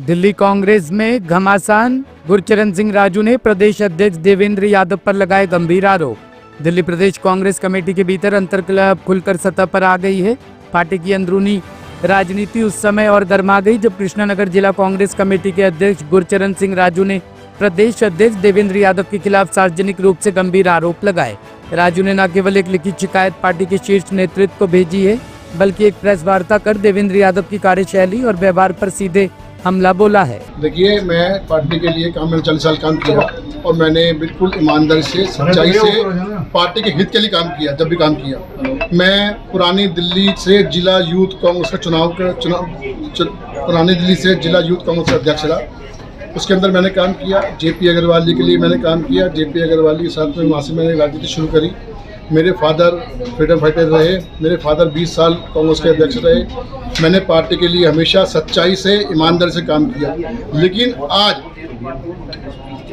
दिल्ली कांग्रेस में घमासान। गुरचरण सिंह राजू ने प्रदेश अध्यक्ष देवेंद्र यादव पर लगाए गंभीर आरोप। दिल्ली प्रदेश कांग्रेस कमेटी के भीतर अंतर्कलह खुलकर सतह पर आ गई है। पार्टी की अंदरूनी राजनीति उस समय और गर्मा गई जब कृष्णानगर जिला कांग्रेस कमेटी के अध्यक्ष गुरचरण सिंह राजू ने प्रदेश अध्यक्ष देवेंद्र यादव के खिलाफ सार्वजनिक रूप से गंभीर आरोप लगाए। राजू ने न केवल एक लिखित शिकायत पार्टी के शीर्ष नेतृत्व को भेजी है, बल्कि एक प्रेस वार्ता कर देवेंद्र यादव की कार्यशैली और व्यवहार पर सीधे हमला बोला है। देखिए, मैं पार्टी के लिए मैंने 40 साल काम किया और मैंने बिल्कुल ईमानदारी से, सच्चाई से पार्टी के हित के लिए काम किया। जब भी काम किया, मैं पुरानी दिल्ली से जिला यूथ कांग्रेस का पुरानी दिल्ली से जिला यूथ कांग्रेस का अध्यक्ष रहा। उसके अंदर मैंने काम किया। जेपी अग्रवाल जी के लिए मैंने काम किया। जेपी अग्रवाल के साथ में वहाँ से मैंने राजनीति शुरू करी। मेरे फादर फ्रीडम फाइटर रहे। मेरे फादर 20 साल कांग्रेस के अध्यक्ष रहे। मैंने पार्टी के लिए हमेशा सच्चाई से, ईमानदारी से काम किया। लेकिन आज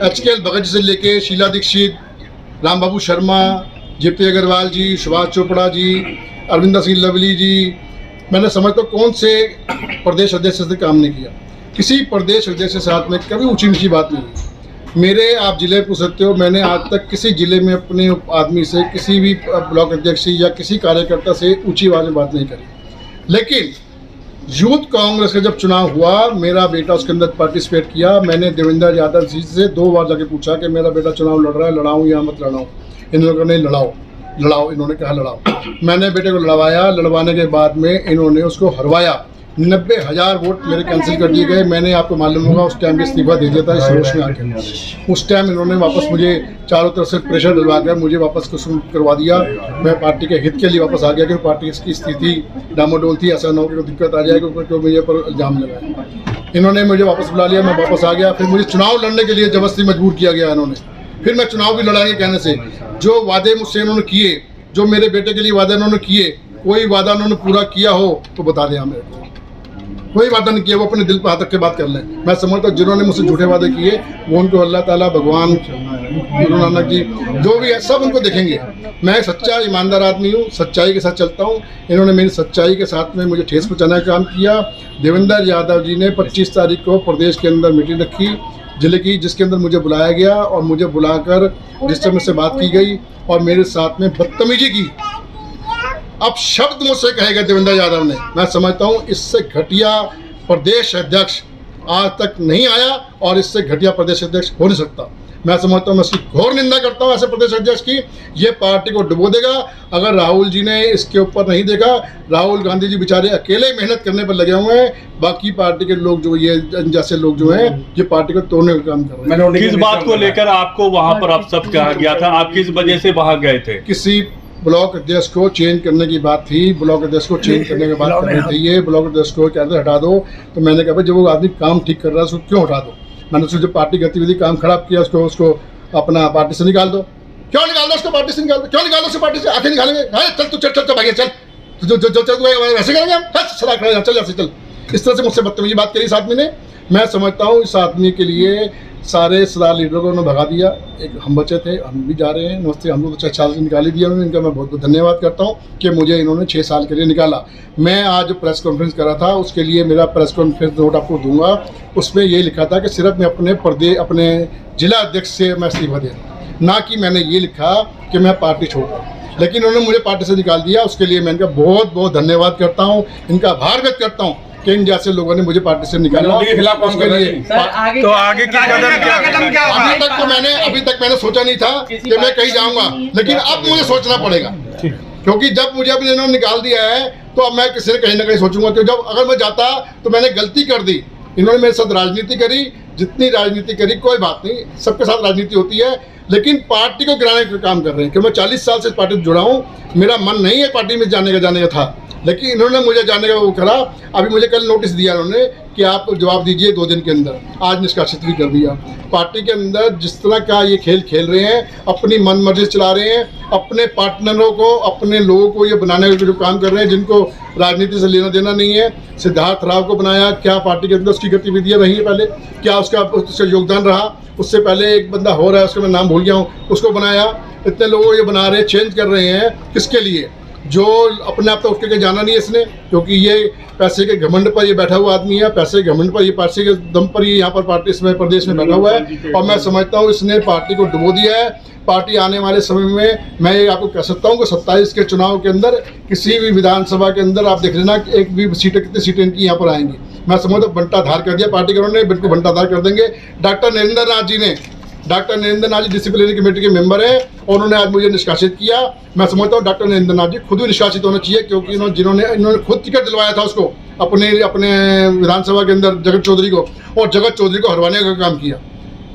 HKL भगत जी से लेके शीला दीक्षित, राम बाबू शर्मा, जेपी अग्रवाल जी, सुभाष चोपड़ा जी, अरविंदर सिंह लवली जी, मैंने समझता हूँ कौन से प्रदेश अध्यक्ष से काम नहीं किया। किसी प्रदेश अध्यक्ष के साथ में कभी ऊंची नीची बात नहीं हुई। मेरे आप जिले पूछ सकते हो, मैंने आज तक किसी जिले में अपने आदमी से, किसी भी ब्लॉक अध्यक्ष से या किसी कार्यकर्ता से ऊंची आवाज में बात नहीं करी। लेकिन यूथ कांग्रेस का जब चुनाव हुआ, मेरा बेटा उसके अंदर पार्टिसिपेट किया। मैंने देवेंद्र यादव जी से 2 बार जाके पूछा कि मेरा बेटा चुनाव लड़ रहा है, लड़ाऊं या मत लड़ाऊं। इन्होंने कहा नहीं, लड़ाओ। इन्होंने कहा लड़ाओ। मैंने बेटे को लड़वाया। लड़वाने के बाद में इन्होंने उसको हरवाया। 90,000 वोट मेरे कैंसिल कर दिए गए। मैंने, आपको मालूम होगा, उस टाइम भी इस्तीफा दे दिया था इस रोष में आके। उस टाइम इन्होंने वापस मुझे चारों तरफ से प्रेशर डलवा कर मुझे वापस करवा दिया। मैं पार्टी के हित के लिए वापस आ गया कि पार्टी की स्थिति डामाडोल थी, ऐसा न हो कि कोई दिक्कत आ जाए, क्योंकि मुझे पर इल्जाम लगाया। इन्होंने मुझे वापस बुला लिया, मैं वापस आ गया। फिर मुझे चुनाव लड़ने के लिए जबरदस्ती मजबूर किया गया इन्होंने। फिर मैं चुनाव भी लड़ाएंगे कहने से, जो वादे मुझसे इन्होंने किए, जो मेरे बेटे के लिए वादे इन्होंने किए, कोई वादा उन्होंने पूरा किया हो तो बता दें मेरे को। कोई वादा नहीं किया। वो अपने दिल पर हाथ रख के बात कर लें। मैं समझता हूँ जिन्होंने मुझसे झूठे वादे किए वो उनको अल्लाह ताला, भगवान, गुरु नानक जी, जो भी है सब उनको देखेंगे। मैं सच्चा ईमानदार आदमी हूँ, सच्चाई के साथ चलता हूँ। इन्होंने मेरी सच्चाई के साथ में मुझे ठेस पहुँचाने का काम किया। देवेंद्र यादव जी ने 25 तारीख को प्रदेश के अंदर मीटिंग रखी जिले की, जिसके अंदर मुझे बुलाया गया और मुझे बुलाकर जिस समय से बात की गई और मेरे साथ में बदतमीजी की। अब शब्द मुझसे कहेगा देवेंद्र यादव ने, मैं समझता हूँ इससे घटिया प्रदेश अध्यक्ष आज तक नहीं आया और इससे घटिया प्रदेश अध्यक्ष हो नहीं सकता। मैं समझता हूँ, मैं इसकी घोर निंदा करता हूँ ऐसे प्रदेश अध्यक्ष की। ये पार्टी को डुबो देगा। अगर राहुल जी ने इसके ऊपर नहीं देखा, राहुल गांधी जी बेचारे अकेले मेहनत करने पर लगे हुए हैं। बाकी पार्टी के लोग जो ये जैसे लोग जो हैं, ये पार्टी को तोड़ने का काम कर रहे हैं। किस बात को लेकर आपको वहाँ पर आप सब कहा गया था? आप किस वजह से वहाँ गए थे? किसी ब्लॉक अध्यक्ष को चेंज करने की बात थी। ब्लॉक अध्यक्ष को चेंज करने की बात करनी थी। ये ब्लॉक अध्यक्ष को क्या हटा दो। तो मैंने कहा भाई, जब वो आदमी काम ठीक कर रहा है उसको क्यों हटा दो। मैंने उसको जो पार्टी गतिविधि काम खराब किया उसको अपना पार्टी से निकाल दो। क्यों निकाल दो उसको पार्टी से? निकाल दो। क्यों निकाल दो उसको पार्टी से? आखिर निकालेंगे। चल भाई, चल जो ऐसे करेंगे हम, चल। इस तरह से मुझसे बदतमीजी बात करी इस आदमी ने। मैं समझता हूँ इस आदमी के लिए सारे सदा लीडरों को उन्होंने भगा दिया। एक हम बचे थे, हम भी जा रहे हैं। नमस्ते, हम लोग तो 6 साल से निकाल ही दिया उन्होंने। इनका मैं बहुत बहुत धन्यवाद करता हूँ कि मुझे इन्होंने 6 साल के लिए निकाला। मैं आज प्रेस कॉन्फ्रेंस करा था, उसके लिए मेरा प्रेस कॉन्फ्रेंस नोट आपको दूंगा। उसमें ये लिखा था कि सिर्फ मैं अपने जिला अध्यक्ष से मैं इस्तीफा दे रहा हूँ, ना कि मैंने ये लिखा कि मैं पार्टी छोड़ रहा हूँ। लेकिन उन्होंने मुझे पार्टी से निकाल दिया। उसके लिए मैं इनका बहुत बहुत धन्यवाद करता हूँ, इनका आभार व्यक्त करता हूँ कि इन जैसे लोगों ने मुझे पार्टी से निकाला। उसके लिए तो आगे की कदम क्या? अभी तक मैंने सोचा नहीं था कि मैं कहीं जाऊंगा, लेकिन अब मुझे सोचना पड़ेगा, क्योंकि जब मुझे अपने इन्होंने निकाल दिया है तो अब मैं किसी ने कहीं ना कहीं सोचूंगा कि जब अगर मैं जाता तो मैंने गलती कर दी। इन्होंने मेरे साथ राजनीति करी, जितनी राजनीति करी, कोई बात नहीं, सबके साथ राजनीति होती है, लेकिन पार्टी को गिराने का काम कर रहे हैं। क्योंकि मैं 40 साल से इस पार्टी से जुड़ा हूँ। मेरा मन नहीं है पार्टी में जाने का था, लेकिन इन्होंने मुझे जाने का वो करा। अभी मुझे कल नोटिस दिया इन्होंने कि आप जवाब दीजिए 2 दिन के अंदर। आज निष्कासित भी कर दिया। पार्टी के अंदर जिस तरह का ये खेल रहे हैं, अपनी मनमर्जी चला रहे हैं, अपने पार्टनरों को, अपने लोगों को ये बनाने का जो काम कर रहे हैं, जिनको राजनीति से लेना देना नहीं है। सिद्धार्थ राव को बनाया, क्या पार्टी के अंदर उसकी गतिविधियाँ रही हैं पहले? क्या उसका योगदान रहा? उससे पहले एक बंदा हो रहा है, उसका मैं नाम भूल गया हूँ, उसको बनाया। इतने लोगों को ये बना रहे हैं, चेंज कर रहे हैं, किसके लिए? जो अपने आप तो उठ के जाना नहीं है इसने, क्योंकि ये पैसे के घमंड पर ये बैठा हुआ आदमी है, पैसे के घमंड पर, ये पैसे के दम पर ये यहाँ पर पार्टी इसमें प्रदेश में बैठा हुआ है। और मैं समझता हूँ इसने पार्टी को डुबो दिया है। पार्टी आने वाले समय में मैं ये आपको कह सकता हूँ कि 27 के चुनाव के अंदर किसी भी विधानसभा के अंदर आप देख लेना कि एक भी सीटें, कितनी सीटें इनकी यहाँ पर आएंगी। मैं समझता हूँ बंटाधार कर दिया पार्टी के, उन्होंने बिल्कुल बंटाधार कर देंगे। Doctor Narendra Nath ji disciplinary committee के मेंबर है और उन्होंने आज मुझे निष्कासित किया। मैं समझता हूँ डॉक्टर नरेंद्र नाथ जी खुद भी निष्कासित होना चाहिए, क्योंकि इन्होंने खुद टिकट दिलवाया था उसको अपने विधानसभा के अंदर जगत चौधरी को, और जगत चौधरी को हरवाने का काम किया।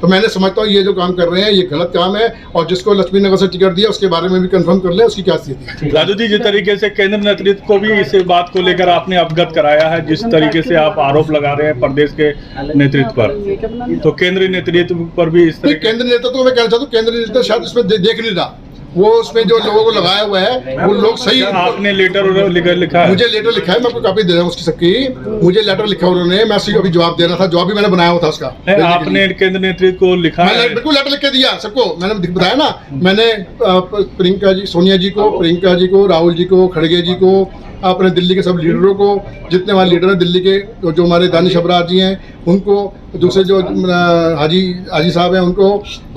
तो मैंने समझता हूँ ये जो काम कर रहे हैं ये गलत काम है, और जिसको लक्ष्मी नगर से टिकट दिया उसके बारे में भी कंफर्म कर ले उसकी क्या स्थिति है। राजू जी, जिस तरीके से केंद्र नेतृत्व को भी इस बात को लेकर आपने अवगत कराया है, जिस तरीके से आप आरोप लगा रहे हैं प्रदेश के नेतृत्व पर, तो केंद्रीय नेतृत्व पर भी इस तरह केंद्र नेतृत्व को मैं कहना चाहता हूँ, केंद्र नेतृत्व शायद इसमें देख नहीं रहा, वो उसमें जो लोगों को लगाया हुआ है वो लोग सही। आपने लेटर लिखा है? मुझे लेटर लिखा है, मैं आपको कॉपी दे रहा हूँ उसकी सबकी। मुझे लेटर लिखा उन्होंने, मैं अभी जवाब दे रहा था, जवाब भी मैंने बनाया हुआ था उसका। आपने केंद्र नेतृत्व को लिखा है? बिल्कुल लेटर लिख के दिया सबको, मैंने बताया ना। मैंने प्रियंका जी, सोनिया जी को, प्रियंका जी को, राहुल जी को, खड़गे जी को, अपने दिल्ली के सब लीडरों को, जितने हमारे लीडर हैं दिल्ली के, जो हमारे दानिश अबरार जी हैं उनको, दूसरे जो हाजी साहब हैं उनको,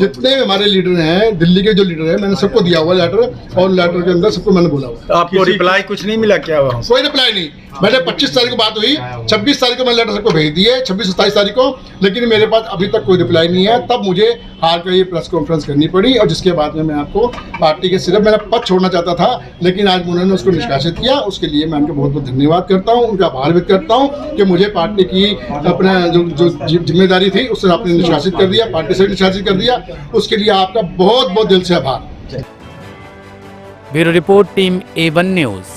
जितने हमारे लीडर हैं दिल्ली के जो लीडर हैं, मैंने सबको दिया हुआ लेटर, और लेटर के अंदर सबको मैंने बोला हुआ। आपको रिप्लाई कुछ नहीं मिला क्या? वहाँ कोई रिप्लाई नहीं। मैंने 25 तारीख को बात हुई, 26 तारीख को मैंने लेटर सबको भेज दिए, 26-27 तारीख को, लेकिन मेरे पास अभी तक कोई रिप्लाई नहीं है। तब मुझे हार कर ये प्रेस कॉन्फ्रेंस करनी पड़ी, और जिसके बाद में मैं आपको पार्टी के सिर्फ मेरा पद छोड़ना चाहता था, लेकिन आज उन्होंने उसको निष्कासित किया। उसके लिए मैं उनका बहुत बहुत धन्यवाद करता हूँ, उनका आभार व्यक्त करता हूँ कि मुझे पार्टी की अपना जो जिम्मेदारी थी उससे आपने निष्कासित कर दिया, पार्टी से निष्कासित कर दिया। उसके लिए आपका बहुत बहुत दिल से आभार। Bureau report, team A1 news.